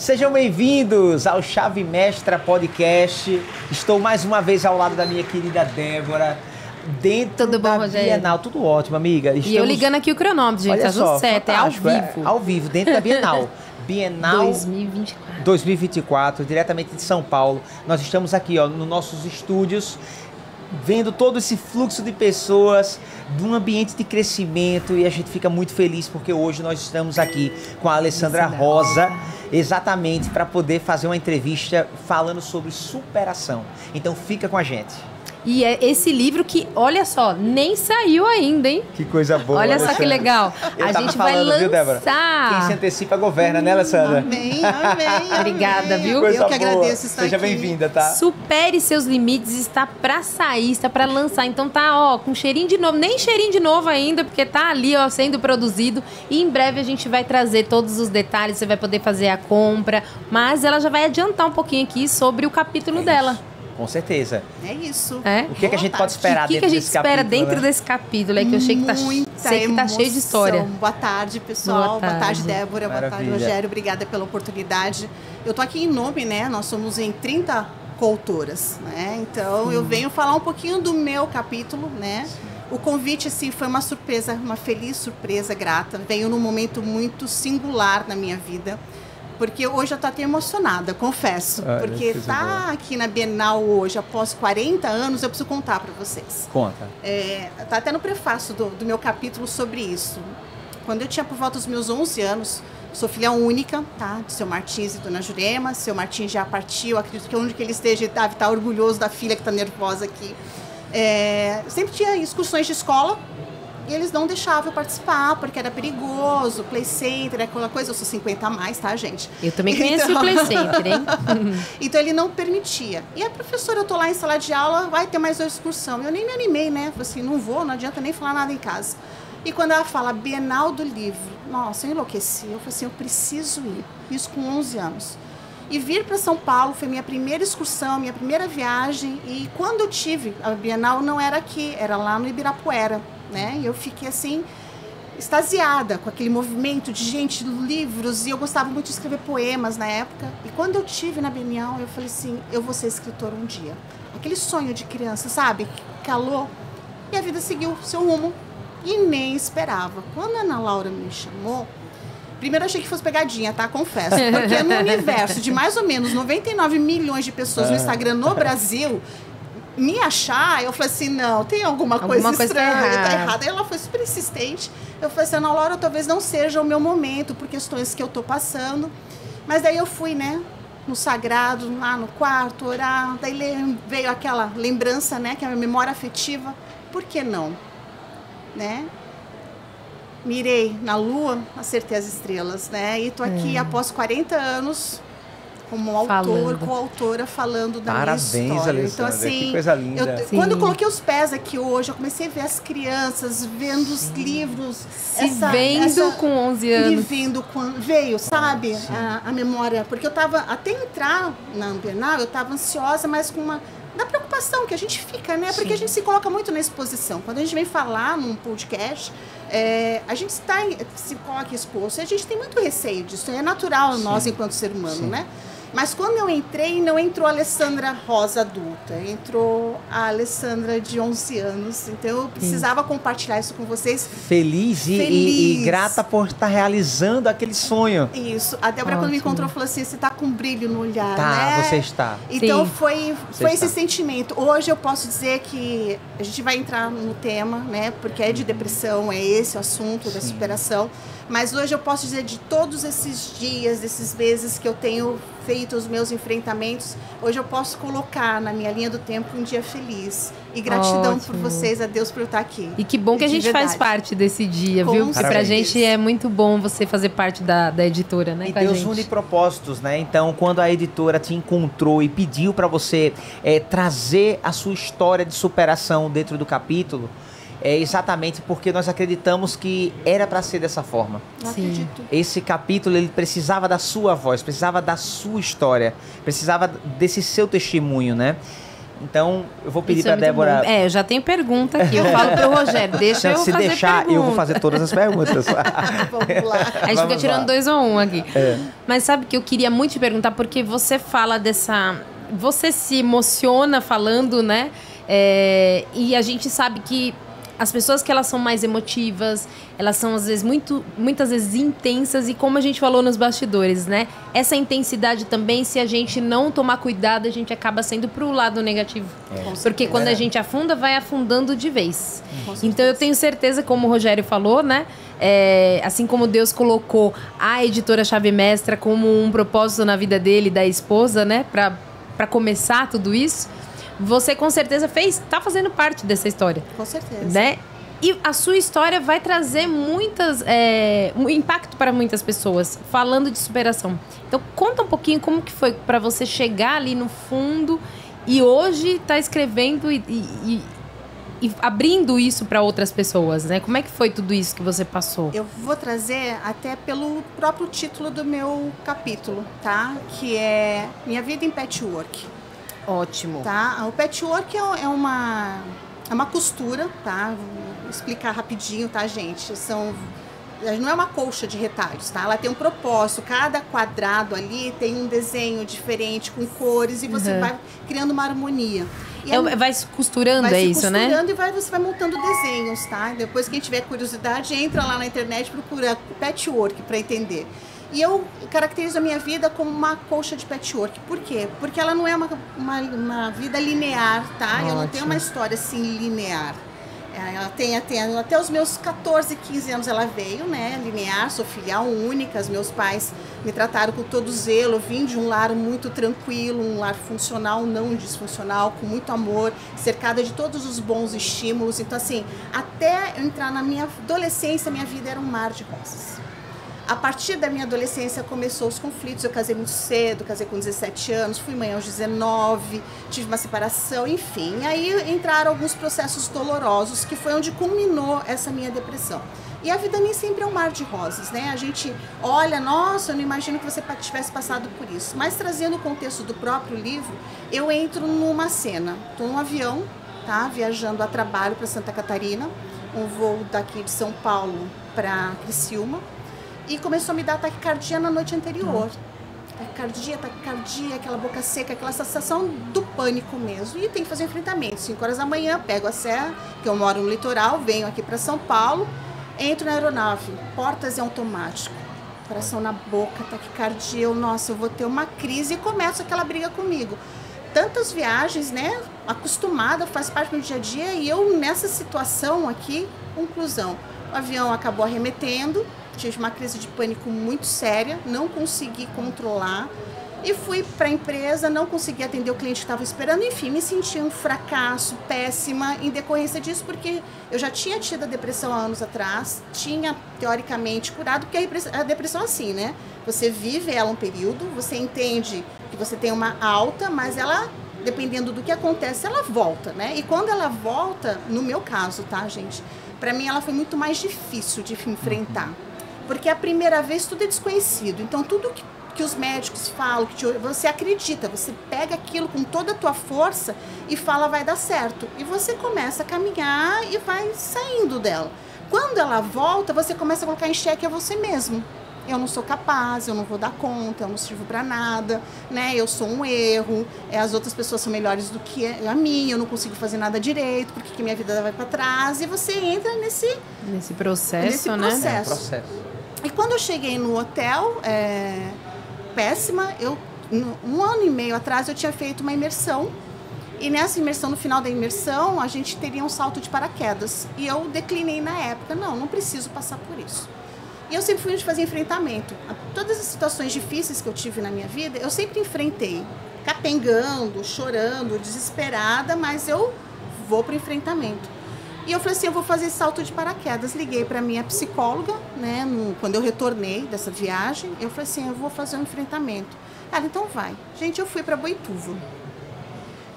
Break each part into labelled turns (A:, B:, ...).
A: Sejam bem-vindos ao Chave Mestra Podcast. Estou mais uma vez ao lado da minha querida Débora, dentro
B: tudo bom,
A: da
B: Rogério?
A: Bienal. Tudo ótimo, amiga.
B: E eu ligando aqui o cronômetro, gente, tá tudo certo, é ao vivo.
A: Ao vivo, dentro da Bienal. Bienal 2024, diretamente de São Paulo. Nós estamos aqui, ó, nos nossos estúdios, vendo todo esse fluxo de pessoas, de um ambiente de crescimento, e a gente fica muito feliz porque hoje nós estamos aqui com a Alessandra Rosa, exatamente para poder fazer uma entrevista falando sobre superação. Então fica com a gente.
B: E é esse livro que, olha só, nem saiu ainda, hein?
A: Que coisa boa,
B: olha
A: Alessandra.
B: só que legal. A gente vai lançar.
A: Viu, Débora? Quem se antecipa governa, né, Alessandra?
C: Amém, amém.
B: Obrigada, viu?
A: Coisa
C: eu que
A: boa.
C: agradeço estar
A: Seja
C: aqui.
A: bem-vinda, tá?
B: Supere seus limites, está pra sair, está pra lançar. Então tá, ó, com cheirinho de novo. Nem cheirinho de novo ainda, porque tá ali, ó, sendo produzido. E em breve a gente vai trazer todos os detalhes, você vai poder fazer a compra. Mas ela já vai adiantar um pouquinho aqui sobre o capítulo dela.
A: Com certeza.
C: É isso.
B: É?
A: O que é que a gente pode esperar
B: O que
A: dentro
B: a gente
A: desse
B: espera
A: capítulo,
B: dentro
A: né?
B: desse capítulo? É que eu sei que tá, sei que tá cheio de história.
C: Boa tarde, pessoal.
B: Boa tarde.
C: Débora.
A: Maravilha.
C: Boa tarde, Rogério. Obrigada pela oportunidade. Eu tô aqui em nome, né? Nós somos em 30 coautoras, né? Então, eu venho falar um pouquinho do meu capítulo, né? O convite, assim, foi uma surpresa, uma feliz surpresa, grata. Veio num momento muito singular na minha vida. Porque hoje eu tô até emocionada, confesso. Porque tá aqui na Bienal hoje, após 40 anos, eu preciso contar para vocês.
A: Conta.
C: Tá até no prefácio do meu capítulo sobre isso. Quando eu tinha por volta dos meus 11 anos, sou filha única, tá? De seu Martins e Dona Jurema. Seu Martins já partiu, acredito que onde que ele esteja, deve estar orgulhoso da filha que está nervosa aqui. Sempre tinha excursões de escola. E eles não deixavam eu participar, porque era perigoso, play center, aquela coisa. Eu sou 50 a mais, tá, gente?
B: Eu também conheci o play center, hein?
C: Então ele não permitia. E a professora, eu tô lá em sala de aula, vai ter mais uma excursão. Eu nem me animei, né? Falei assim, não vou, não adianta nem falar nada em casa. E quando ela fala Bienal do Livro, nossa, eu enlouqueci. Eu falei assim, eu preciso ir. Isso com 11 anos. E vir para São Paulo foi minha primeira excursão, minha primeira viagem. E quando eu tive a Bienal, não era aqui, era lá no Ibirapuera. Né? E eu fiquei assim, extasiada com aquele movimento de gente, livros, e eu gostava muito de escrever poemas na época. E quando eu tive na Bienal, eu falei assim, eu vou ser escritora um dia. Aquele sonho de criança, sabe? Calou. E a vida seguiu seu rumo. E nem esperava. Quando a Ana Laura me chamou, primeiro eu achei que fosse pegadinha, tá? Confesso. Porque no universo de mais ou menos 99 milhões de pessoas no Instagram no Brasil, me achar, eu falei assim, não, tem alguma coisa estranha, tá errada. Aí ela foi super insistente. Eu falei assim, Ana Laura, talvez não seja o meu momento, por questões que eu tô passando. Mas daí eu fui, né, no sagrado, lá no quarto, orar. Daí veio aquela lembrança, né, que é a memória afetiva. Por que não? Né? Mirei na lua, acertei as estrelas, né? E tô aqui após 40 anos como coautora, falando da minha história.
A: Alessandra,
C: então, assim,
A: que coisa linda.
C: Quando eu coloquei os pés aqui hoje, eu comecei a ver as crianças, vendo os livros.
B: Vendo com 11 anos.
C: Me vendo quando veio, sabe? A memória. Porque eu tava, até entrar na Bienal, eu tava ansiosa, mas com uma... da preocupação que a gente fica, né? Porque a gente se coloca muito na exposição. Quando a gente vem falar num podcast, a gente se coloca exposto e a gente tem muito receio disso. É natural nós, enquanto ser humano, né? Mas quando eu entrei, não entrou a Alessandra Rosa adulta, entrou a Alessandra de 11 anos. Então eu precisava compartilhar isso com vocês.
A: Feliz e grata por estar realizando aquele sonho.
C: Isso. A Débora, quando me encontrou, falou assim, você tá com brilho no olhar,
A: tá,
C: né?
A: Você está.
C: Então foi esse sentimento. Hoje eu posso dizer que a gente vai entrar no tema, né? Porque é de depressão, é esse o assunto da superação. Mas hoje eu posso dizer de todos esses dias, desses meses que eu tenho feito os meus enfrentamentos, hoje eu posso colocar na minha linha do tempo um dia feliz. E gratidão por vocês, a Deus por eu estar aqui.
B: E que bom que a gente faz parte desse dia, viu? Porque pra gente é muito bom você fazer parte da editora, né?
A: E Deus une propósitos, né? Então, quando a editora te encontrou e pediu para você trazer a sua história de superação dentro do capítulo, é exatamente porque nós acreditamos que era para ser dessa forma.
C: Não acredito.
A: Esse capítulo, ele precisava da sua voz, precisava da sua história, precisava desse seu testemunho, né? Então, eu vou pedir para a Débora...
B: Bom. Eu já tenho pergunta aqui. Eu falo para o Rogério, deixa eu fazer pergunta. Se deixar,
A: eu vou fazer todas as perguntas.
C: Vamos lá.
B: A gente fica tirando 2 ou 1 aqui. Mas sabe que eu queria muito te perguntar, porque você fala dessa... Você se emociona falando, né? E a gente sabe que as pessoas que elas são mais emotivas, elas são às vezes muitas vezes intensas, e como a gente falou nos bastidores, né? Essa intensidade também, se a gente não tomar cuidado, a gente acaba sendo pro lado negativo. Porque quando a gente afunda, vai afundando de vez. Então eu tenho certeza, como o Rogério falou, né? Assim como Deus colocou a editora Chave Mestra como um propósito na vida dele e da esposa, né? Para começar tudo isso, você com certeza tá fazendo parte dessa história.
C: Com certeza.
B: Né? E a sua história vai trazer um impacto para muitas pessoas, falando de superação. Então, conta um pouquinho como que foi para você chegar ali no fundo e hoje tá escrevendo e abrindo isso para outras pessoas, né? Como é que foi tudo isso que você passou?
C: Eu vou trazer até pelo próprio título do meu capítulo, tá? Que é Minha Vida em Patchwork.
B: Ótimo.
C: Tá? O patchwork é uma costura, tá? Vou explicar rapidinho, tá, gente? Não é uma colcha de retalhos, tá? Ela tem um propósito, cada quadrado ali tem um desenho diferente, com cores, e você vai criando uma harmonia.
B: Vai se costurando, é isso, né?
C: Vai se costurando e você vai montando desenhos, tá? Depois, quem tiver curiosidade, entra lá na internet, procura patchwork para entender. E eu caracterizo a minha vida como uma colcha de patchwork. Por quê? Porque ela não é uma vida linear, tá? Ótimo. Eu não tenho uma história assim linear. Ela tem até os meus 14, 15 anos ela veio, né? Linear, sou filha única. Os meus pais me trataram com todo zelo. Eu vim de um lar muito tranquilo, um lar funcional, não disfuncional, com muito amor, cercada de todos os bons estímulos. Então, assim, até eu entrar na minha adolescência, minha vida era um mar de rosas. A partir da minha adolescência começou os conflitos, eu casei muito cedo, casei com 17 anos, fui mãe aos 19, tive uma separação, enfim. E aí entraram alguns processos dolorosos, que foi onde culminou essa minha depressão. E a vida nem sempre é um mar de rosas, né? A gente olha, nossa, eu não imagino que você tivesse passado por isso. Mas trazendo o contexto do próprio livro, eu entro numa cena, estou num avião, tá? Viajando a trabalho para Santa Catarina, um voo daqui de São Paulo para Criciúma. E começou a me dar taquicardia na noite anterior. Taquicardia, aquela boca seca, aquela sensação do pânico mesmo. E tem que fazer um enfrentamento. 5 horas da manhã, pego a serra, que eu moro no litoral, venho aqui para São Paulo, entro na aeronave, portas em automático, coração na boca, taquicardia, nossa, eu vou ter uma crise, e começa aquela briga comigo. Tantas viagens, né, acostumada, faz parte do meu dia a dia, e eu nessa situação aqui, conclusão, o avião acabou arremetendo, tive uma crise de pânico muito séria, não consegui controlar e fui para a empresa, não consegui atender o cliente que estava esperando, enfim, me senti um fracasso, péssima em decorrência disso, porque eu já tinha tido a depressão há anos atrás, tinha teoricamente curado, porque a depressão é assim, né? Você vive ela um período, você entende que você tem uma alta, mas ela, dependendo do que acontece, ela volta, né? E quando ela volta, no meu caso, tá, gente? Para mim ela foi muito mais difícil de enfrentar. Porque a primeira vez tudo é desconhecido. Então, tudo que os médicos falam, você acredita, você pega aquilo com toda a tua força e fala, vai dar certo. E você começa a caminhar e vai saindo dela. Quando ela volta, você começa a colocar em xeque a você mesmo. Eu não sou capaz, eu não vou dar conta, eu não sirvo para nada, né? Eu sou um erro, as outras pessoas são melhores do que a minha, eu não consigo fazer nada direito, porque que minha vida vai para trás. E você entra nesse
B: processo, né?
C: Processo. E quando eu cheguei no hotel, péssima, um ano e meio atrás eu tinha feito uma imersão. E nessa imersão, no final da imersão, a gente teria um salto de paraquedas. E eu declinei na época, não preciso passar por isso. E eu sempre fui de fazer enfrentamento. Todas as situações difíceis que eu tive na minha vida, eu sempre enfrentei. Capengando, chorando, desesperada, mas eu vou para o enfrentamento. E eu falei assim, eu vou fazer salto de paraquedas. Liguei para minha psicóloga, né, quando eu retornei dessa viagem. Eu falei assim, eu vou fazer um enfrentamento. Ela, então vai. Gente, eu fui para Boituva.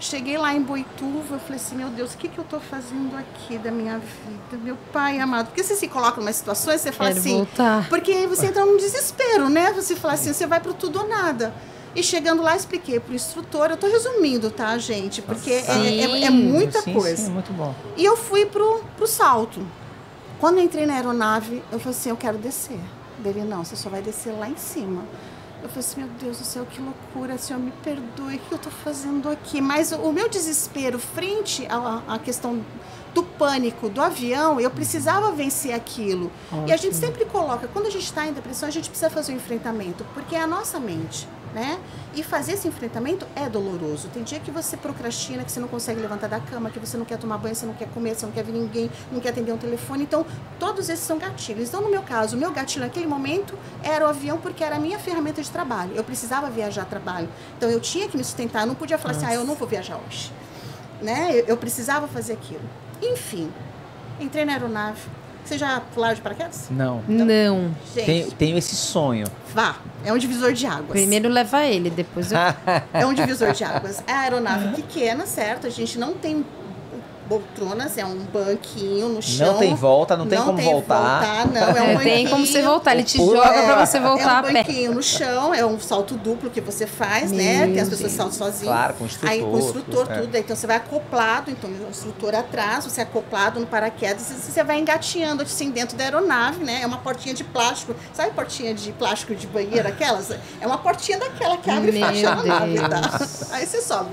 C: Cheguei lá em Boituva, eu falei assim, meu Deus, o que eu tô fazendo aqui da minha vida? Meu pai amado. Porque você se coloca em umas situações, você fala assim...
B: voltar.
C: Porque você entra num desespero, né? Você fala assim, você vai pro tudo ou nada. E chegando lá, expliquei pro instrutor. Eu tô resumindo, tá, gente? Porque é muita coisa.
A: Sim, muito bom.
C: E eu fui pro salto. Quando eu entrei na aeronave, eu falei assim, eu quero descer. Dele, não, você só vai descer lá em cima. Eu falei assim, meu Deus do céu, que loucura, Senhor, me perdoe, o que eu tô fazendo aqui? Mas o meu desespero frente à questão do pânico do avião, eu precisava vencer aquilo. Ótimo. E a gente sempre coloca, quando a gente está em depressão, a gente precisa fazer o enfrentamento, porque é a nossa mente, né? E fazer esse enfrentamento é doloroso. Tem dia que você procrastina, que você não consegue levantar da cama, que você não quer tomar banho, você não quer comer, você não quer ver ninguém, não quer atender um telefone. Então, todos esses são gatilhos. Então, no meu caso, o meu gatilho naquele momento era o avião, porque era a minha ferramenta de trabalho. Eu precisava viajar a trabalho. Então, eu tinha que me sustentar. Eu não podia falar assim, eu não vou viajar hoje. Né? Eu precisava fazer aquilo. Enfim, entrei na aeronave. Você já pularam de paraquedas?
A: Não.
B: Não.
C: Gente,
A: tenho esse sonho.
C: Vá, é um divisor de águas.
B: Primeiro leva ele, depois eu...
C: É um divisor de águas. É a aeronave pequena, certo? A gente não tem poltronas, é um banquinho no chão.
A: Não tem volta, não tem como voltar.
C: Não, é um banquinho.
B: Tem como você voltar, ele te joga pra você voltar a pé.
C: É um banquinho no chão, é um salto duplo que você faz, né? Tem as pessoas que saltam sozinhas.
A: Claro, com o instrutor.
C: Aí com o instrutor, tudo. Então você vai acoplado, então o instrutor atrás, você é acoplado no paraquedas, e você vai engatinhando assim dentro da aeronave, né? É uma portinha de plástico. Sabe portinha de plástico de banheiro, aquelas? É uma portinha daquela que abre e fecha a aeronave, tá? Aí você sobe.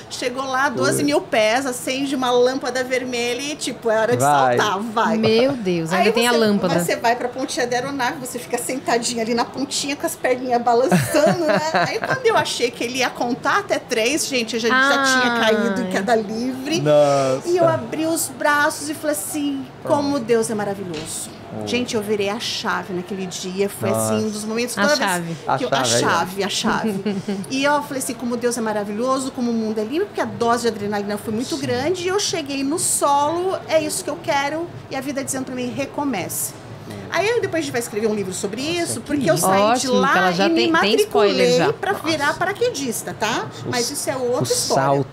C: Chegou lá, 12 mil pés, acende uma lâmpada vermelha e, tipo, é hora de saltar, vai.
B: Meu Deus, ainda tem a lâmpada.
C: Você vai pra pontinha da aeronave, você fica sentadinha ali na pontinha com as perninhas balançando, né? Aí quando eu achei que ele ia contar até 3, gente, a gente já tinha caído em queda livre.
A: Nossa.
C: E eu abri os braços e falei assim, como Deus é maravilhoso. Gente, eu virei a chave naquele dia. Foi assim, um dos momentos...
B: A
C: chave. E eu falei assim, como Deus é maravilhoso, como o mundo é lindo, porque a dose de adrenalina foi muito grande. E eu cheguei no solo, é isso que eu quero. E a vida dizendo pra mim, recomece. Aí depois a gente vai escrever um livro sobre isso, porque eu saí de lá e me matriculei pra virar paraquedista, tá? Mas isso é outra história.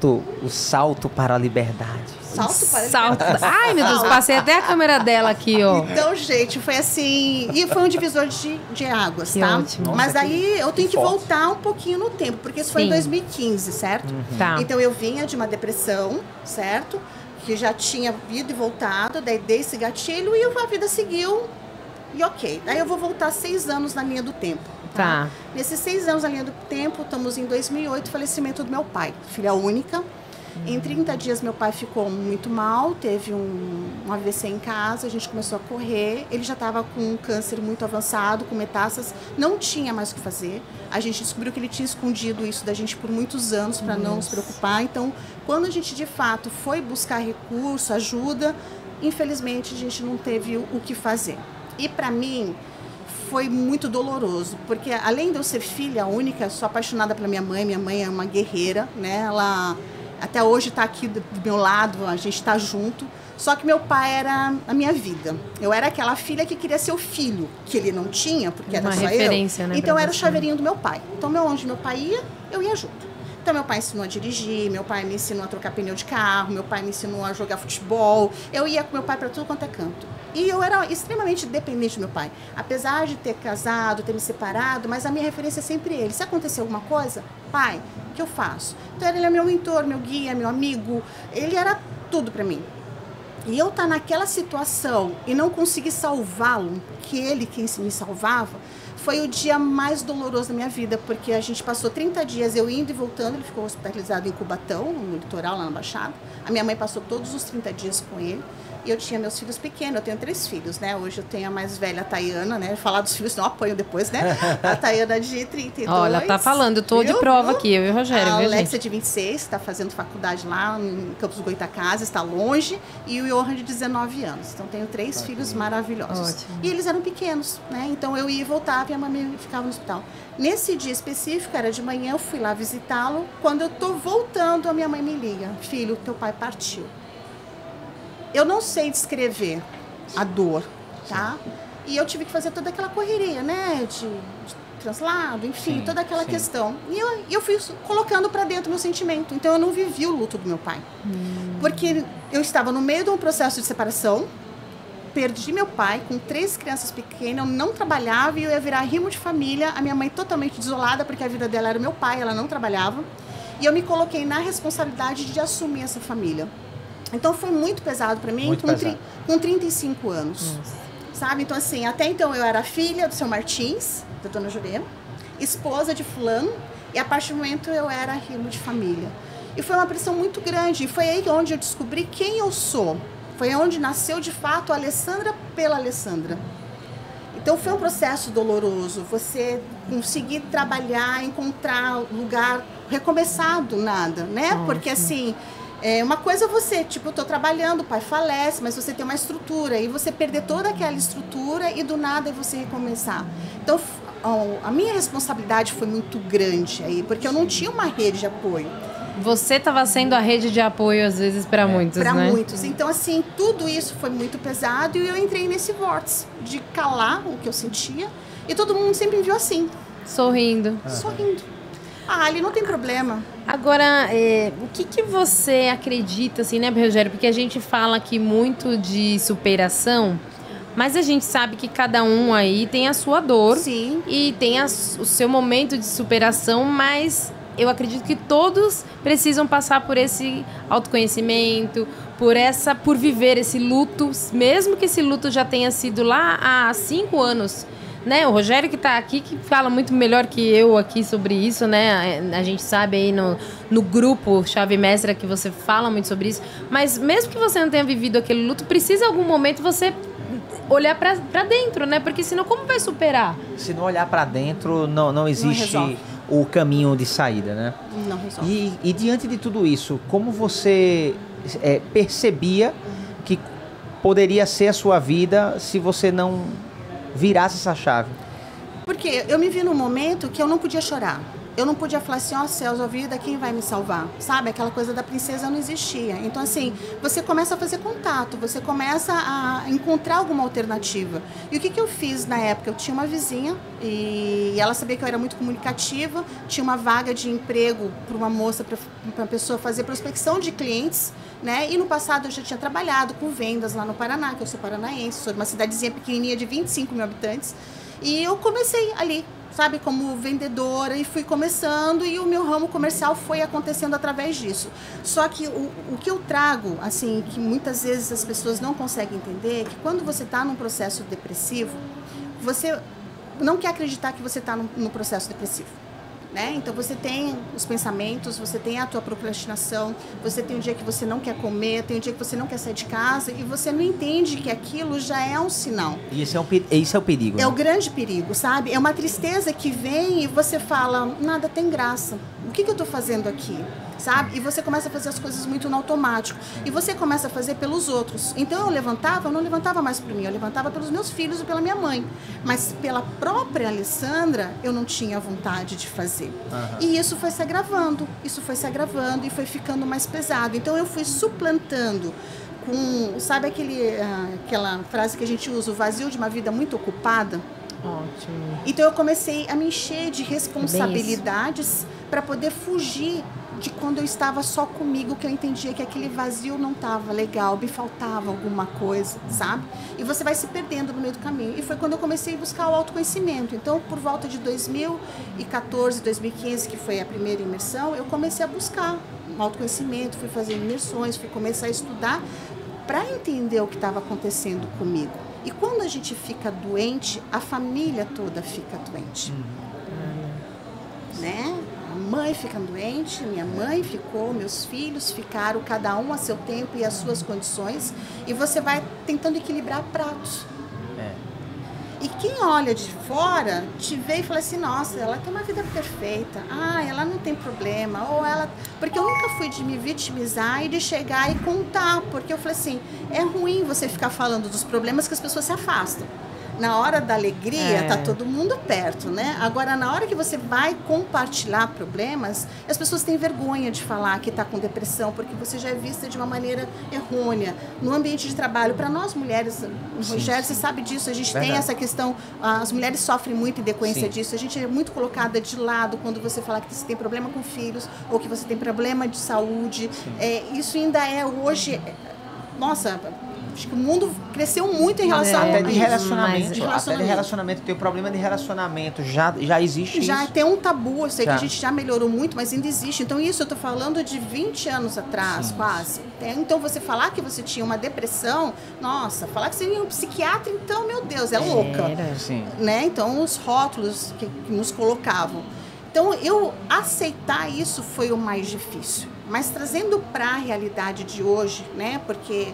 A: O salto para a liberdade.
C: Salto.
B: Ai, meu Deus, passei até a câmera dela aqui, ó.
C: Então, gente, foi assim... E foi um divisor de águas,
B: que
C: tá?
B: Ótimo.
C: Mas aí eu tenho que voltar um pouquinho no tempo, porque isso foi em 2015, certo?
B: Tá.
C: Então, eu vinha de uma depressão, certo? Que já tinha ido e voltado, daí dei esse gatilho e a vida seguiu. E ok. Daí eu vou voltar 6 anos na linha do tempo. Tá? Nesses 6 anos na linha do tempo, estamos em 2008, falecimento do meu pai. Filha única. Em 30 dias meu pai ficou muito mal, teve um AVC em casa, a gente começou a correr, ele já estava com um câncer muito avançado, com metástases, não tinha mais o que fazer. A gente descobriu que ele tinha escondido isso da gente por muitos anos para não se preocupar. Então, quando a gente de fato foi buscar recurso, ajuda, infelizmente a gente não teve o que fazer. E para mim foi muito doloroso, porque além de eu ser filha única, sou apaixonada pela minha mãe é uma guerreira, né? Ela até hoje está aqui do meu lado, a gente está junto. Só que meu pai era a minha vida. Eu era aquela filha que queria ser o filho, que ele não tinha, porque era só eu.
B: Né,
C: então era o chaveirinho do meu pai. Então onde meu pai ia, eu ia junto. Então meu pai ensinou a dirigir, meu pai me ensinou a trocar pneu de carro, meu pai me ensinou a jogar futebol. Eu ia com meu pai para tudo quanto é canto. E eu era extremamente dependente do meu pai. Apesar de ter casado, ter me separado, mas a minha referência é sempre ele. Se acontecer alguma coisa, pai, o que eu faço? Então ele é meu mentor, meu guia, meu amigo. Ele era tudo para mim. E eu estar naquela situação e não conseguir salvá-lo, que ele quem me salvava, foi o dia mais doloroso da minha vida, porque a gente passou 30 dias eu indo e voltando, ele ficou hospitalizado em Cubatão, no litoral, lá na Baixada. A minha mãe passou todos os 30 dias com ele. E eu tinha meus filhos pequenos, eu tenho 3 filhos, né? Hoje eu tenho a mais velha, a Tayana, né? Falar dos filhos não apanho depois, né? A Tayana de 32.
B: Olha, ela tá falando, eu tô de prova aqui, eu e o Rogério,
C: a
B: viu,
C: Alexia de 26, está fazendo faculdade lá em Campos do Goitacazes, está longe. E o Johan de 19 anos. Então tenho 3 filhos maravilhosos.
B: Ótimo.
C: E eles eram pequenos, né? Então eu ia e voltava e a mamãe ficava no hospital. Nesse dia específico, era de manhã, eu fui lá visitá-lo. Quando eu tô voltando, a minha mãe me liga. Filho, teu pai partiu. Eu não sei descrever a dor, tá? E eu tive que fazer toda aquela correria, né? De translado, enfim, toda aquela questão. E eu fui colocando para dentro o meu sentimento. Então eu não vivi o luto do meu pai. Porque eu estava no meio de um processo de separação. perdi meu pai com 3 crianças pequenas, eu não trabalhava e eu ia virar rimo de família, a minha mãe totalmente desolada, porque a vida dela era o meu pai, ela não trabalhava. E eu me coloquei na responsabilidade de assumir essa família. Então foi muito pesado para mim, com 35 anos. Sabe? Então assim, até então eu era filha do seu Martins, da dona Jurema, esposa de fulano, e a partir do momento eu era rimo de família. E foi uma pressão muito grande, e foi aí onde eu descobri quem eu sou. Foi onde nasceu de fato a Alessandra pela Alessandra. Então foi um processo doloroso, você conseguir trabalhar, encontrar lugar, recomeçar do nada, né? Porque assim, uma coisa é você, tipo, eu tô trabalhando, o pai falece, mas você tem uma estrutura, e você perder toda aquela estrutura e do nada você recomeçar. Então a minha responsabilidade foi muito grande aí, porque eu não tinha uma rede de apoio.
B: Você estava sendo a rede de apoio, às vezes, para muitos, né? Para
C: muitos. Então, assim, tudo isso foi muito pesado e eu entrei nesse vórtice de calar o que eu sentia. E todo mundo sempre me viu assim.
B: Sorrindo.
C: Sorrindo. Ah, ali não tem problema.
B: Agora, o que você acredita, assim, né, Rogério? Porque a gente fala aqui muito de superação, mas a gente sabe que cada um aí tem a sua dor.
C: Sim.
B: E tem o seu momento de superação, mas eu acredito que todos precisam passar por esse autoconhecimento, por viver esse luto, mesmo que esse luto já tenha sido lá há 5 anos, né? O Rogério que está aqui, que fala muito melhor que eu aqui sobre isso, né? A gente sabe aí no grupo Chave Mestra que você fala muito sobre isso, mas mesmo que você não tenha vivido aquele luto, precisa em algum momento você olhar para dentro, né? Porque senão como vai superar?
A: Se não olhar para dentro, não existe o caminho de saída, né?
C: Não resolve.
A: E diante de tudo isso, como você percebia que poderia ser a sua vida se você não virasse essa chave?
C: Porque eu me vi num momento que eu não podia chorar. Eu não podia falar assim, ó céus, ó vida, quem vai me salvar? Sabe? Aquela coisa da princesa não existia. Então, assim, você começa a fazer contato, você começa a encontrar alguma alternativa. E o que eu fiz na época? Eu tinha uma vizinha e ela sabia que eu era muito comunicativa, tinha uma vaga de emprego para uma moça, para uma pessoa fazer prospecção de clientes, né? E no passado eu já tinha trabalhado com vendas lá no Paraná, que eu sou paranaense, sou de uma cidadezinha pequenininha de 25 mil habitantes. E eu comecei ali, sabe, como vendedora, e fui começando, e o meu ramo comercial foi acontecendo através disso. Só que o que eu trago, assim, que muitas vezes as pessoas não conseguem entender, é que quando você está num processo depressivo, você não quer acreditar que você está no processo depressivo. Né? Então você tem os pensamentos, você tem a tua procrastinação, você tem um dia que você não quer comer, tem um dia que você não quer sair de casa e você não entende que aquilo já é um sinal.
A: E isso é o perigo.
C: É, né? O grande perigo, sabe? É uma tristeza que vem e você fala, nada tem graça. O que eu estou fazendo aqui? Sabe? E você começa a fazer as coisas muito no automático. E você começa a fazer pelos outros. Então eu não levantava mais por mim, eu levantava pelos meus filhos e pela minha mãe. Mas pela própria Alessandra, eu não tinha vontade de fazer. Uhum. E isso foi se agravando, e foi ficando mais pesado. Então eu fui suplantando com, sabe aquela frase que a gente usa, o vazio de uma vida muito ocupada?
B: Ótimo.
C: Então eu comecei a me encher de responsabilidades para poder fugir de quando eu estava só comigo, que eu entendia que aquele vazio não estava legal, me faltava alguma coisa, sabe? E você vai se perdendo no meio do caminho. E foi quando eu comecei a buscar o autoconhecimento. Então, por volta de 2014, 2015, que foi a primeira imersão, eu comecei a buscar o autoconhecimento, fui fazer imersões, fui começar a estudar para entender o que estava acontecendo comigo. E quando a gente fica doente, a família toda fica doente. Né? A mãe fica doente, minha mãe ficou, meus filhos ficaram, cada um a seu tempo e as suas condições, e você vai tentando equilibrar pratos. E quem olha de fora te vê e fala assim, nossa, ela tem uma vida perfeita, ela não tem problema, ou ela... Porque eu nunca fui de me vitimizar e de chegar e contar, porque eu falei assim, é ruim você ficar falando dos problemas que as pessoas se afastam. Na hora da alegria, tá todo mundo perto, né? Agora, na hora que você vai compartilhar problemas, as pessoas têm vergonha de falar que tá com depressão, porque você já é vista de uma maneira errônea. No ambiente de trabalho, para nós mulheres, Rogério, você sabe disso, a gente tem essa questão, as mulheres sofrem muito em decorrência disso, a gente é muito colocada de lado quando você fala que você tem problema com filhos, ou que você tem problema de saúde. Isso ainda é hoje... Nossa, Acho que o mundo cresceu muito em relação a
A: até de relacionamento.
C: Até
A: de relacionamento. Tem o problema de relacionamento. Já existe isso?
C: Já tem um tabu. Eu sei que a gente já melhorou muito, mas ainda existe. Então, isso eu tô falando de 20 anos atrás, quase. Então, você falar que você tinha uma depressão, nossa, falar que você ia um psiquiatra, então, meu Deus, é louca.
A: Sim.
C: Né? Então, os rótulos que nos colocavam. Então, eu aceitar isso foi o mais difícil. Mas trazendo para a realidade de hoje, né? Porque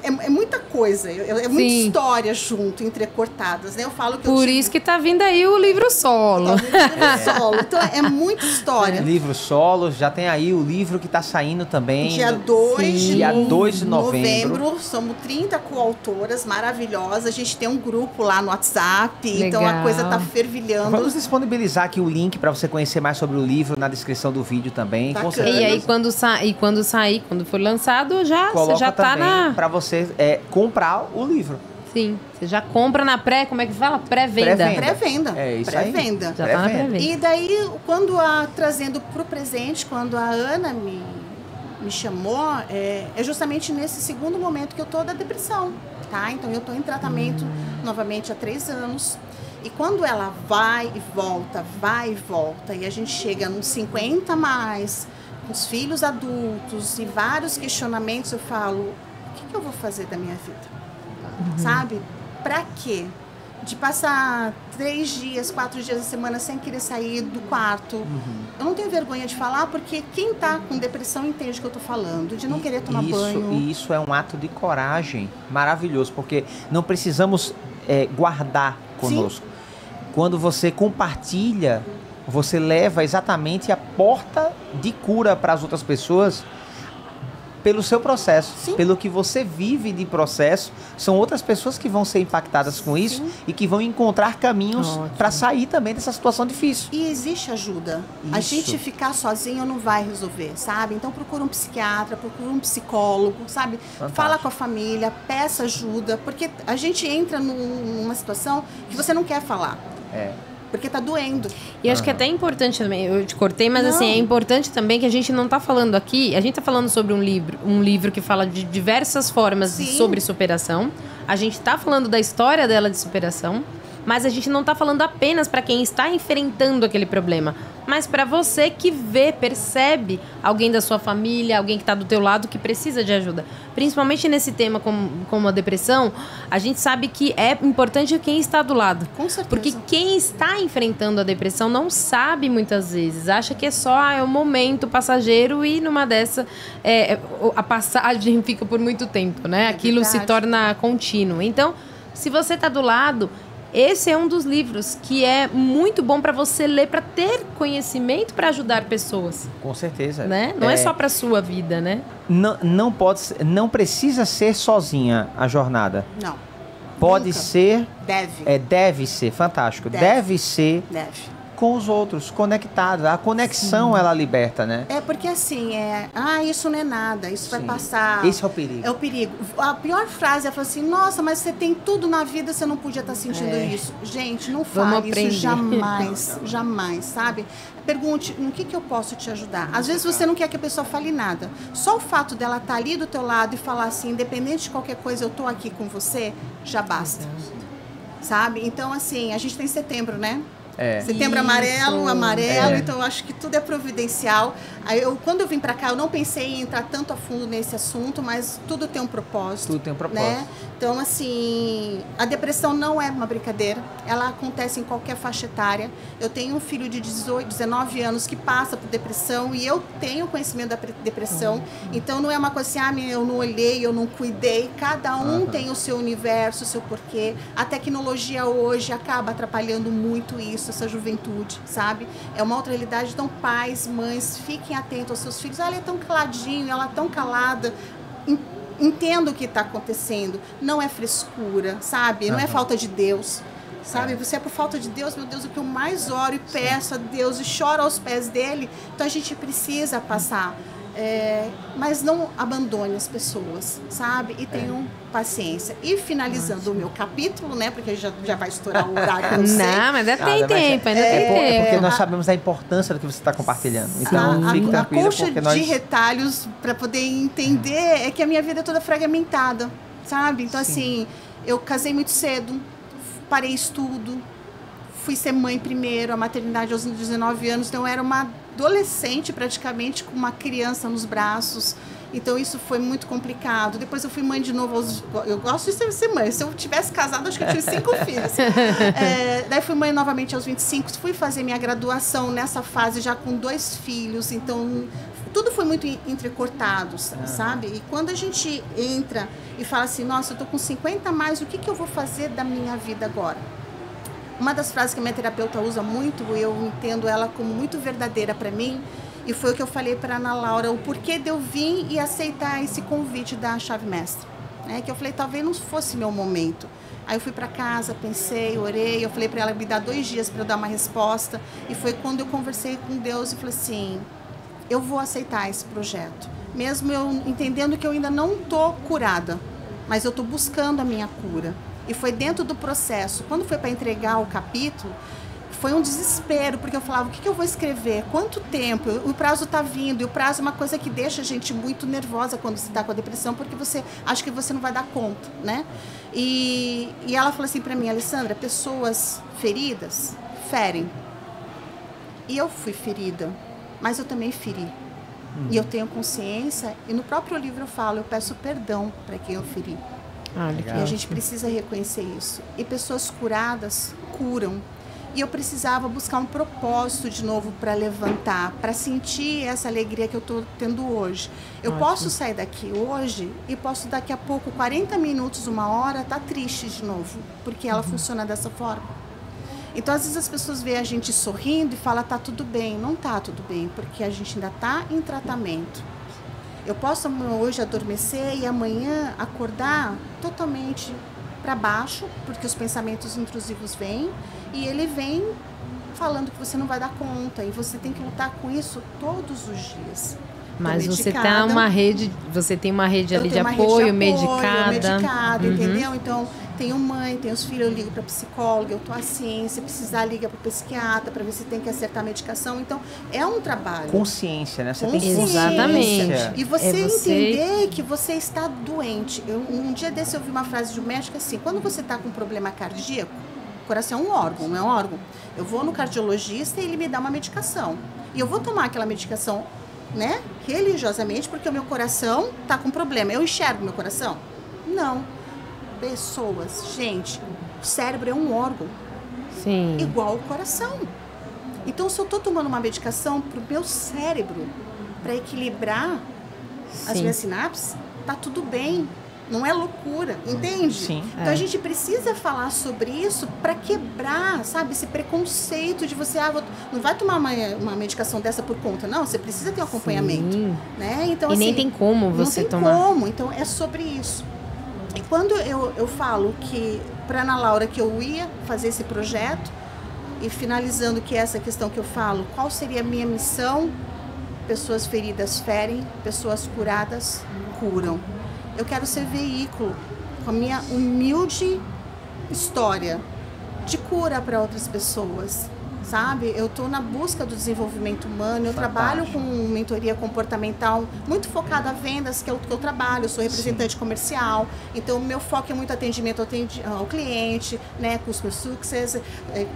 C: é muita coisa, é muita história junto, entrecortadas, né? Eu falo que
B: Por isso que tá vindo aí o livro solo.
C: Solo. Então, é muita história.
A: Livro solo, já tem aí o livro que tá saindo também.
C: Dia 2
A: de novembro.
C: Somos 30 coautoras maravilhosas. A gente tem um grupo lá no WhatsApp,
B: Legal.
C: Então a coisa tá fervilhando.
A: Vamos disponibilizar aqui o link para você conhecer mais sobre o livro na descrição do vídeo também.
C: Bacana.
A: Com certeza.
B: E aí, quando for lançado, você já tá na...
A: para você comprar o livro.
B: Sim, você já compra na como é que fala? Pré-venda.
C: Pré-venda.
A: É isso
C: Pré-venda.
B: Já tá na pré-venda.
C: E daí, trazendo pro presente, quando a Ana me chamou, é justamente nesse segundo momento que eu tô da depressão, tá? Então, eu tô em tratamento novamente há 3 anos. E quando ela vai e volta, e a gente chega nos 50 mais, com os filhos adultos e vários questionamentos, eu falo, o que eu vou fazer da minha vida? Sabe? Pra quê? De passar 3 dias, 4 dias da semana sem querer sair do quarto. Eu não tenho vergonha de falar, porque quem tá com depressão entende o que eu tô falando, de não querer tomar banho.
A: E isso é um ato de coragem maravilhoso, porque não precisamos guardar conosco. Sim. Quando você compartilha, você leva exatamente a porta de cura para as outras pessoas pelo seu processo, Sim. pelo que você vive de processo. São outras pessoas que vão ser impactadas com isso e que vão encontrar caminhos para sair também dessa situação difícil.
C: E existe ajuda. Isso. A gente ficar sozinho não vai resolver, sabe? Então procura um psiquiatra, procura um psicólogo, sabe? Fantástico. Fala com a família, peça ajuda, porque a gente entra numa situação que você não quer falar. Porque tá doendo.
B: E acho que é até importante também, eu te cortei, mas assim, é importante também que a gente não tá falando aqui, a gente tá falando sobre um livro que fala de diversas formas sobre superação. A gente tá falando da história dela de superação, mas a gente não tá falando apenas para quem está enfrentando aquele problema, mas para você que percebe alguém da sua família, alguém que tá do teu lado que precisa de ajuda. Principalmente nesse tema como a depressão, a gente sabe que é importante quem está do lado.
C: Com certeza.
B: Porque quem está enfrentando a depressão não sabe muitas vezes, acha que é só um momento passageiro e numa dessa a passagem fica por muito tempo, né? Aquilo
C: verdade.
B: Se torna contínuo. Então, se você está do lado, esse é um dos livros que é muito bom para você ler, para ter conhecimento, para ajudar pessoas.
A: Com certeza.
B: Né? Não é só para sua vida, né?
A: Não precisa ser sozinha a jornada.
C: Não.
A: Pode
C: Nunca.
A: ser.
C: Deve.
A: Deve ser, fantástico. Deve ser.
C: Deve.
A: Com os outros, conectados. A conexão, ela liberta, né?
C: Porque assim, isso não é nada, isso vai passar.
A: Esse é o perigo.
C: É o perigo. A pior frase é falar assim, nossa, mas você tem tudo na vida, você não podia estar sentindo isso. Gente, não fale isso jamais, jamais, sabe? Pergunte, no que eu posso te ajudar? Às vezes você não quer que a pessoa fale nada. Só o fato dela estar ali do teu lado e falar assim, independente de qualquer coisa, eu tô aqui com você, já basta. Sabe? Então, assim, a gente tem setembro, né? Setembro amarelo, então eu acho que tudo é providencial. Quando eu vim pra cá, eu não pensei em entrar tanto a fundo nesse assunto, mas tudo tem um propósito.
A: Tudo tem um propósito.
C: Né? Então, assim, a depressão não é uma brincadeira, ela acontece em qualquer faixa etária. Eu tenho um filho de 19 anos que passa por depressão e eu tenho conhecimento da depressão. Então, não é uma coisa assim, eu não olhei, eu não cuidei. Cada um tem o seu universo, o seu porquê. A tecnologia hoje acaba atrapalhando muito isso, essa juventude, sabe? É uma outra realidade. Então, pais, mães, fiquem atentos aos seus filhos. Ele é tão caladinho, ela é tão calada. Entenda o que está acontecendo. Não é frescura, sabe? Não é falta de Deus, sabe? Você é por falta de Deus, meu Deus, o que eu mais oro e peço a Deus e choro aos pés dele. Então, a gente precisa passar mas não abandone as pessoas, sabe? E tenham paciência. E finalizando o meu capítulo, né? Porque já vai estourar o horário, não sei.
B: Não, mas ainda tem tempo, ainda tem tempo.
A: Porque nós sabemos da importância do que você está compartilhando. Então, fique tranquila, porque nós...
C: de retalhos, para poder entender, é que a minha vida é toda fragmentada, sabe? Então, assim, eu casei muito cedo, parei estudo, fui ser mãe primeiro, a maternidade aos 19 anos, então eu era uma adolescente praticamente com uma criança nos braços, então isso foi muito complicado. Depois eu fui mãe de novo, eu gosto de ser mãe, se eu tivesse casado acho que eu tinha 5 filhos. Daí fui mãe novamente aos 25, fui fazer minha graduação nessa fase já com 2 filhos, então tudo foi muito entrecortado, sabe? E quando a gente entra e fala assim, nossa, eu tô com 50 a mais, o que eu vou fazer da minha vida agora? Uma das frases que a minha terapeuta usa muito, eu entendo ela como muito verdadeira para mim, e foi o que eu falei para Ana Laura, o porquê de eu vir e aceitar esse convite da Chave Mestra. Né? Que eu falei, talvez não fosse meu momento. Aí eu fui para casa, pensei, orei, eu falei para ela me dar 2 dias para eu dar uma resposta, e foi quando eu conversei com Deus e falei assim, eu vou aceitar esse projeto. Mesmo eu entendendo que eu ainda não estou curada, mas eu estou buscando a minha cura. E foi dentro do processo. Quando foi para entregar o capítulo, foi um desespero, porque eu falava, o que eu vou escrever? Quanto tempo? O prazo está vindo, e o prazo é uma coisa que deixa a gente muito nervosa quando você está com a depressão, porque você acha que você não vai dar conta, né? E ela falou assim para mim, Alessandra, pessoas feridas ferem. E eu fui ferida, mas eu também feri. E eu tenho consciência, e no próprio livro eu falo, eu peço perdão para quem eu feri. E a gente precisa reconhecer isso. E pessoas curadas curam. E eu precisava buscar um propósito de novo para levantar, para sentir essa alegria que eu estou tendo hoje. Eu posso sair daqui hoje e posso daqui a pouco, 40 minutos, 1 hora, estar triste de novo, porque ela funciona dessa forma. Então, às vezes as pessoas veem a gente sorrindo e falam, tá tudo bem. Não tá tudo bem, porque a gente ainda está em tratamento. Eu posso hoje adormecer e amanhã acordar totalmente para baixo, porque os pensamentos intrusivos vêm, e ele vem falando que você não vai dar conta, e você tem que lutar com isso todos os dias.
B: Mas você tem uma rede ali de apoio, medicada,
C: entendeu? Então, tenho mãe, tenho os filhos, eu ligo para psicóloga, eu tô assim, se precisar liga para o psiquiatra para ver se tem que acertar a medicação. Então, é um trabalho.
A: Consciência, né? Você tem consciência.
B: Exatamente.
C: E você entender que você está doente. Um dia desse eu vi uma frase de um médico assim, quando você está com um problema cardíaco, o coração é um órgão, não é um órgão. Eu vou no cardiologista e ele me dá uma medicação. E eu vou tomar aquela medicação, né, religiosamente, porque o meu coração está com problema. Eu enxergo meu coração? Não. Pessoas, gente, o cérebro é um órgão.
B: Sim.
C: Igual o coração. Então, se eu estou tomando uma medicação para o meu cérebro, para equilibrar as minhas sinapses, tá tudo bem. Não é loucura, entende?
A: Sim.
C: Então a gente precisa falar sobre isso para quebrar, sabe, esse preconceito de você, não vai tomar uma medicação dessa por conta, não, você precisa ter um acompanhamento. Né? Então,
B: e nem tem como você tomar.
C: Não tem como, então é sobre isso. E quando eu falo que, para Ana Laura, que eu ia fazer esse projeto, e finalizando que essa questão que eu falo, qual seria a minha missão? Pessoas feridas ferem, pessoas curadas curam. Eu quero ser veículo com a minha humilde história de cura para outras pessoas, sabe? Eu estou na busca do desenvolvimento humano, eu trabalho com mentoria comportamental, muito focada a vendas, que é o que eu trabalho, eu sou representante comercial, então o meu foco é muito atendimento ao cliente, né? Customer Success,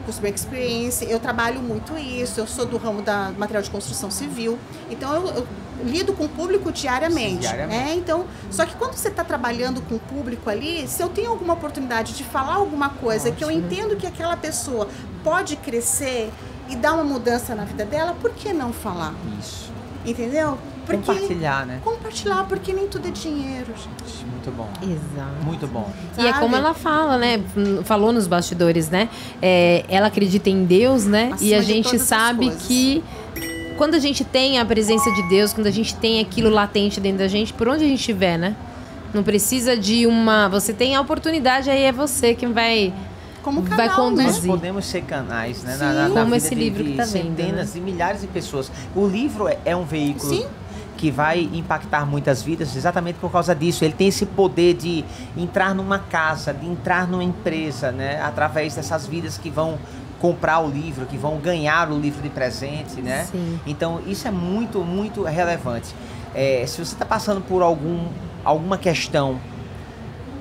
C: Customer Experience, eu trabalho muito isso, eu sou do ramo da material de construção civil, então eu lido com o público diariamente. Né? Então, só que quando você está trabalhando com o público ali, se eu tenho alguma oportunidade de falar alguma coisa que eu entendo que aquela pessoa pode crescer e dar uma mudança na vida dela, por que não falar?
A: Isso.
C: Entendeu? Porque,
A: compartilhar, né?
C: Compartilhar, porque nem tudo é dinheiro, gente.
A: Muito bom.
B: Exato.
A: Muito bom.
B: E é como ela fala, né? Falou nos bastidores, né? Ela acredita em Deus, né?
C: Acima
B: e a gente sabe que quando a gente tem a presença de Deus, quando a gente tem aquilo latente dentro da gente, por onde a gente estiver, né? Não precisa de uma... Você tem a oportunidade, aí é você quem vai...
C: Como canal,
B: vai conduzir.
A: Nós podemos ser canais, né?
C: Sim,
A: na
B: como
A: vida
B: esse livro que tá vendo,
A: centenas e milhares de pessoas. O livro é um veículo que vai impactar muitas vidas exatamente por causa disso. Ele tem esse poder de entrar numa casa, de entrar numa empresa, né? Através dessas vidas que vão comprar o livro, que vão ganhar o livro de presente, né?
B: Sim.
A: Então, isso é muito, muito relevante. Se você está passando por alguma questão,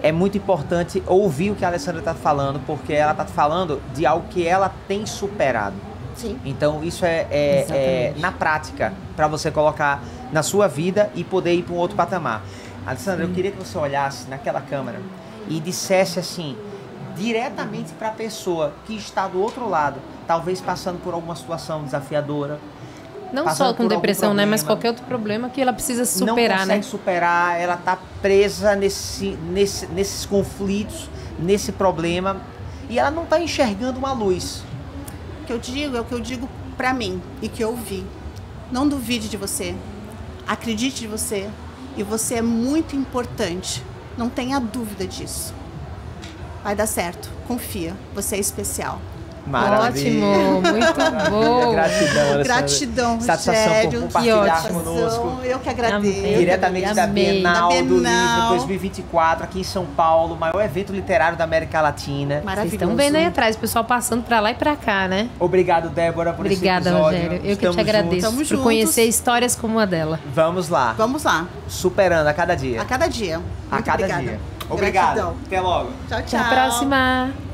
A: é muito importante ouvir o que a Alessandra está falando, porque ela está falando de algo que ela tem superado.
C: Sim.
A: Então, isso é na prática, para você colocar na sua vida e poder ir para um outro patamar. Alessandra, eu queria que você olhasse naquela câmera e dissesse assim, diretamente para a pessoa que está do outro lado, talvez passando por alguma situação desafiadora.
B: Não só com depressão, né? Mas qualquer outro problema que ela precisa superar, né?
A: Não consegue superar, ela está presa nesses conflitos, nesse problema, e ela não está enxergando uma luz.
C: O que eu digo é o que eu digo para mim e que eu vi. Não duvide de você, acredite de você, e você é muito importante. Não tenha dúvida disso. Vai dar certo, confia, você é especial.
A: Maravilha.
B: Ótimo, muito bom.
A: Gratidão, Alessandra.
C: Gratidão,
A: satisfação
C: Rogério,
A: por compartilhar
C: que
A: conosco.
C: Eu que agradeço.
B: Amei.
A: Diretamente da Bienal do Livro
C: Bienal.
A: 2024, aqui em São Paulo, o maior evento literário da América Latina.
B: Vocês
C: Maravilhoso.
B: estão vendo aí atrás, o pessoal passando pra lá e pra cá, né?
A: Obrigado, Débora, por
B: Obrigada,
A: esse episódio.
B: Rogério. Eu que
A: Estamos
B: te agradeço
A: juntos.
C: Estamos
B: por
C: juntos.
B: conhecer histórias como a dela.
A: Vamos lá.
C: Vamos lá,
A: Superando a cada dia.
C: a cada dia.
A: A
C: Muito
A: cada
C: obrigada.
A: dia. Obrigado.
C: Gratidão.
A: Até logo.
C: Tchau,
B: Até
C: tchau.
B: a próxima.